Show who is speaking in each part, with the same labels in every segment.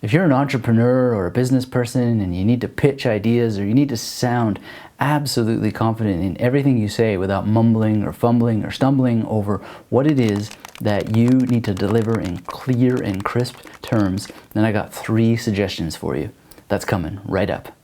Speaker 1: If you're an entrepreneur or a business person and you need to pitch ideas, or you need to sound absolutely confident in everything you say without mumbling or fumbling or stumbling over what it is that you need to deliver in clear and crisp terms, then I got 3 suggestions for you. That's coming right up.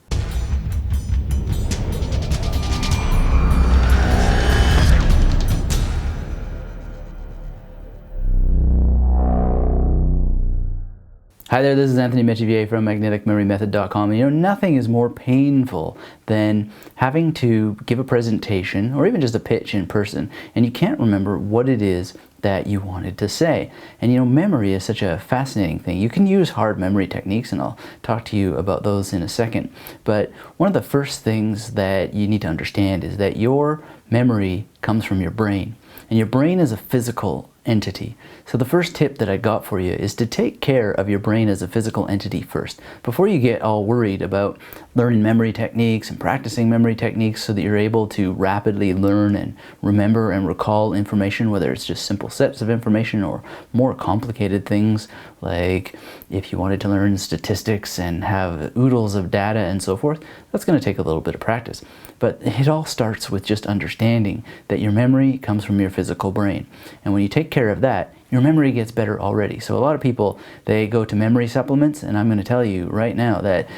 Speaker 1: Hi there, this is Anthony Metivier from MagneticMemoryMethod.com. And nothing is more painful than having to give a presentation or even just a pitch in person and you can't remember what it is that you wanted to say. And memory is such a fascinating thing. You can use hard memory techniques, and I'll talk to you about those in a second. But one of the first things that you need to understand is that your memory comes from your brain. And your brain is a physical entity. So the first tip that I got for you is to take care of your brain as a physical entity first. Before you get all worried about learning memory techniques and practicing memory techniques so that you're able to rapidly learn and remember and recall information, whether it's just simple sets of information or more complicated things, like if you wanted to learn statistics and have oodles of data and so forth, that's going to take a little bit of practice. But it all starts with just understanding that your memory comes from your physical brain. And when you take care of that, your memory gets better already. So a lot of people, they go to memory supplements, and I'm going to tell you right now that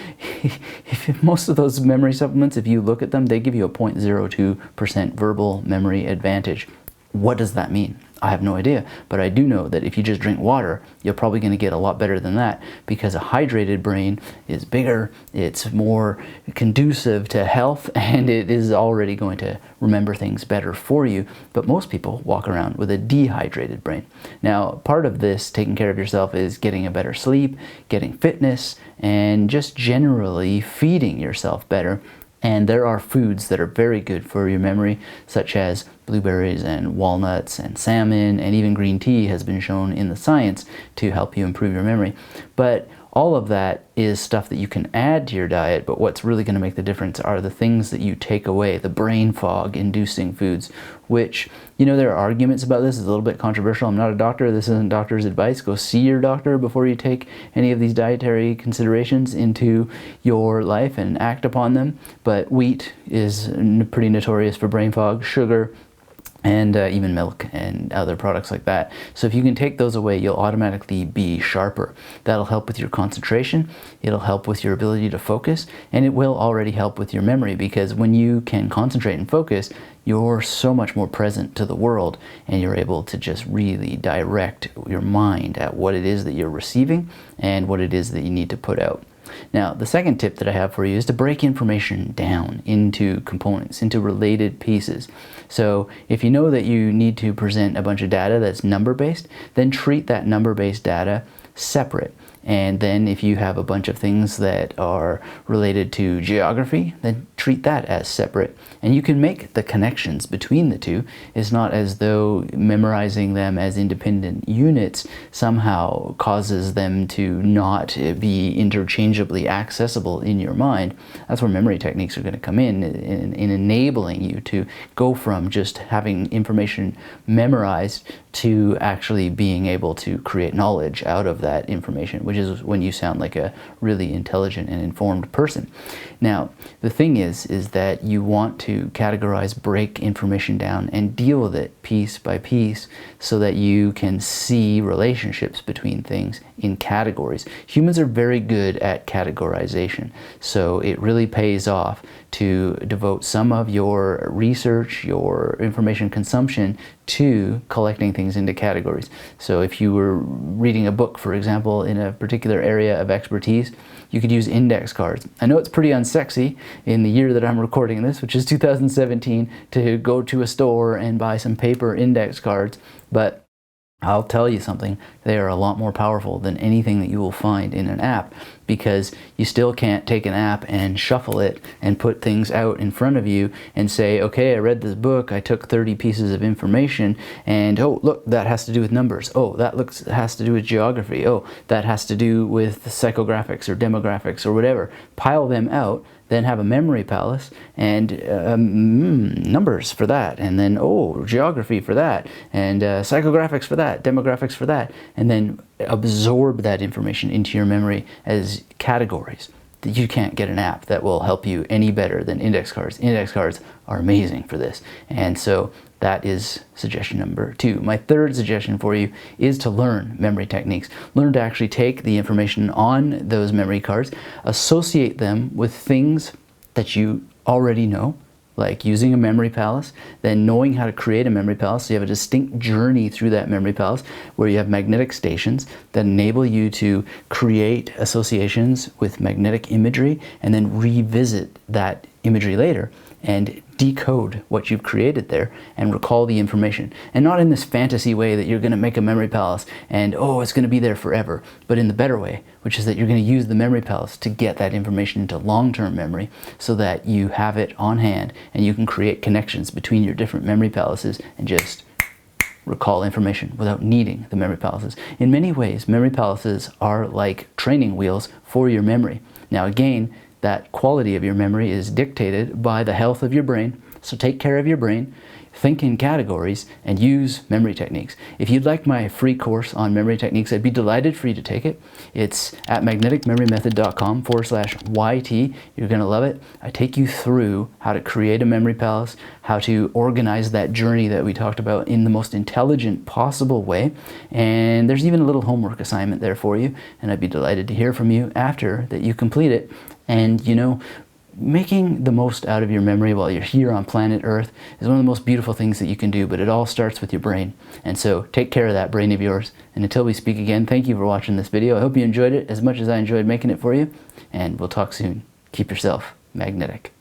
Speaker 1: if most of those memory supplements, if you look at them, they give you a 0.02% verbal memory advantage. What does that mean? I have no idea, but I do know that if you just drink water, you're probably going to get a lot better than that, because a hydrated brain is bigger, it's more conducive to health, and it is already going to remember things better for you. But most people walk around with a dehydrated brain. Now, part of this taking care of yourself is getting a better sleep, getting fitness, and just generally feeding yourself better. And there are foods that are very good for your memory, such as blueberries and walnuts and salmon, and even green tea has been shown in the science to help you improve your memory. But all of that is stuff that you can add to your diet, but what's really going to make the difference are the things that you take away, the brain fog inducing foods, which, there are arguments about this. It's a little bit controversial. I'm not a doctor. This isn't doctor's advice. Go see your doctor before you take any of these dietary considerations into your life and act upon them. But wheat is pretty notorious for brain fog, sugar, and even milk and other products like that. So if you can take those away, you'll automatically be sharper. That'll help with your concentration, it'll help with your ability to focus, and it will already help with your memory, because when you can concentrate and focus, you're so much more present to the world, and you're able to just really direct your mind at what it is that you're receiving and what it is that you need to put out. Now, the second tip that I have for you is to break information down into components, into related pieces. So if you know that you need to present a bunch of data that's number-based, then treat that number-based data separate. And then if you have a bunch of things that are related to geography, then treat that as separate. And you can make the connections between the two. It's not as though memorizing them as independent units somehow causes them to not be interchangeably accessible in your mind. That's where memory techniques are going to come in enabling you to go from just having information memorized to actually being able to create knowledge out of that information, which is when you sound like a really intelligent and informed person. Now, the thing is that you want to categorize, break information down, and deal with it piece by piece so that you can see relationships between things in categories. Humans are very good at categorization, so it really pays off to devote some of your research, your information consumption, to collecting things into categories. So if you were reading a book, for example, in a particular area of expertise, you could use index cards. I know it's pretty unsexy in the year that I'm recording this, which is 2017, to go to a store and buy some paper index cards, but I'll tell you something, they are a lot more powerful than anything that you will find in an app, because you still can't take an app and shuffle it and put things out in front of you and say, okay, I read this book, I took 30 pieces of information, and oh, look, that has to do with numbers. Oh, that has to do with geography. Oh, that has to do with psychographics or demographics or whatever. Pile them out, then have a memory palace and numbers for that, and then geography for that, and psychographics for that, demographics for that, and then absorb that information into your memory as categories. You can't get an app that will help you any better than index cards. Index cards are amazing for this. And so that is suggestion number 2. My third suggestion for you is to learn memory techniques. Learn to actually take the information on those memory cards, associate them with things that you already know, like using a memory palace, then knowing how to create a memory palace. So you have a distinct journey through that memory palace where you have magnetic stations that enable you to create associations with magnetic imagery and then revisit that imagery later and decode what you've created there and recall the information. And not in this fantasy way that you're going to make a memory palace and, oh, it's going to be there forever, but in the better way, which is that you're going to use the memory palace to get that information into long-term memory so that you have it on hand and you can create connections between your different memory palaces and just recall information without needing the memory palaces. In many ways, memory palaces are like training wheels for your memory. Now again, that quality of your memory is dictated by the health of your brain. So take care of your brain, think in categories, and use memory techniques. If you'd like my free course on memory techniques, I'd be delighted for you to take it. It's at magneticmemorymethod.com/YT. You're going to love it. I take you through how to create a memory palace, how to organize that journey that we talked about in the most intelligent possible way. And there's even a little homework assignment there for you. And I'd be delighted to hear from you after that you complete it. And you know, making the most out of your memory while you're here on planet Earth is one of the most beautiful things that you can do, but it all starts with your brain. And so take care of that brain of yours. And until we speak again, thank you for watching this video. I hope you enjoyed it as much as I enjoyed making it for you, and we'll talk soon. Keep yourself magnetic.